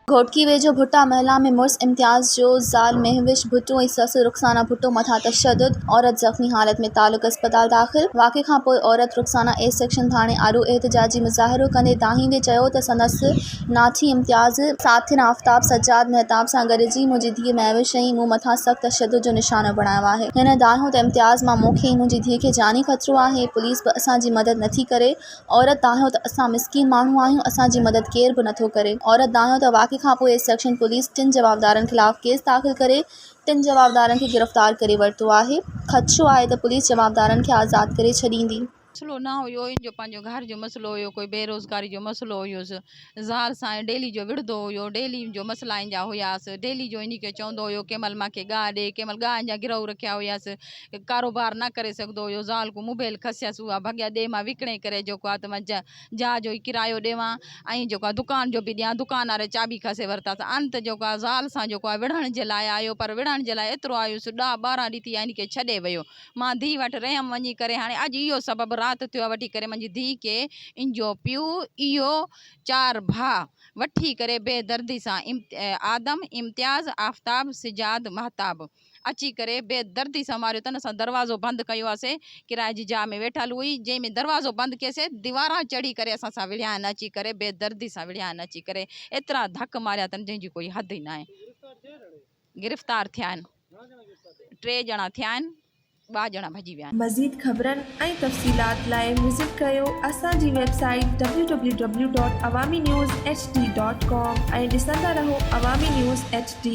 घोटकी वेझो भुट्टा महला में मुड़स इम्तियाज़ जो ज़ाल महविश भुट्टो ऐं सस रुखसाना भुट्टो मथां तशद्दुद, औरत ज़ख़्मी हालत में तालुक अस्पताल दाख़िल। वाक़े खां पोइ औरत रुखसाना ए सेक्शन थाणे आड़ो एहतजाजी मुज़ाहिरो कंदे दाहींदे चयो त संदसि नाठी इम्तियाज़ साथियुनि आफ़ताब सज्जाद महताब सां गॾिजी मुंहिंजी धीउ महविश ऐं मूं मथां सख़्त तशद्दुद जो निशानो बणायो आहे। हिन दाहियो त इम्तियाज़ मां मूंखे ऐं मुंहिंजी धीउ खे जानी ख़तरो आहे। पुलिस बि असांजी मदद नथी करे। औरत दाहियो त असां मिसकीन माण्हू आहियूं, असांजी मदद केर बि नथो करे। औरत दाहियो त वाक़े खां पोइ सेक्शन पुलिस 3 जवाबदारनि ख़िलाफ़ केस दाख़िल करे 3 जवाबदारनि खे गिरफ़्तार करे वरितो आहे। ख़दशो आहे त पुलिस जवाबदारनि खे आज़ादु करे छॾींदी। मसलो ना हुयो, जो पंहिंजो घर जो मसलो हुयो, कोई बेरोज़गारी जो मसलो हुयोसि। ज़ाल सां डेली जो विढ़ंदो हुयो, डेली जो मसला ईंदा हुयासीं। डेली जो इन खे चवंदो हुयो कंहिं महिल मूंखे गाह ॾे, कंहिं महिल गाह जा गिरहू रखिया हुयासीं। कारोबार न करे सघंदो हुयो। ज़ाल को मोबाइल खसियसि, उहा भॻिया ॾे मां विकिणे करे जेको आहे त मां जहाज जो ई किरायो ॾियां ऐं जेको आहे दुकान जो बि ॾियां। दुकान वारे चाबी खसे वरितासीं। अंत जेको आहे ज़ाल सां जेको आहे विढ़ण जे लाइ आयो, पर विढ़ण जे लाइ एतिरो आयुसि 10-12 ॾींहं थी विया इन खे छॾे वियो। मां धीउ वटि रहियमि वञी करे। हाणे अॼु इहो सबबु राति थियो आहे वठी करे मुंहिंजी धीउ खे इंजो पियो इहो 4 भाउ वठी करे बेदर्दी सां आदम, इम्तियाज़, आफ़ताब, सिजाद, महताब अची करे बेदर्दी सां मारियो अथनि। असां दरवाज़ो बंदि कयो हुआसीं, किराए जी जाइ में वेठल हुई, जंहिंमें दरवाज़ो बंदि कयोसीं, दीवारां चढ़ी करे असां सां विढ़िया आहिनि। अची करे बेदर्दी सां विढ़िया आहिनि। अची करे एतिरा धक मारिया अथनि जंहिंजी कोई हद ई न आहे। गिरफ़्तार थिया आहिनि, 3 ॼणा थिया आहिनि, 2 ॼणा भॼी विया आहिनि। मज़ीद ख़बरनि ऐं तफ़सीलात लाइ विज़िट कयो असांजी वेबसाइट www.awamiNewsHD.com ऐं ॾिसंदा रहो अवामी न्यूज़ HD।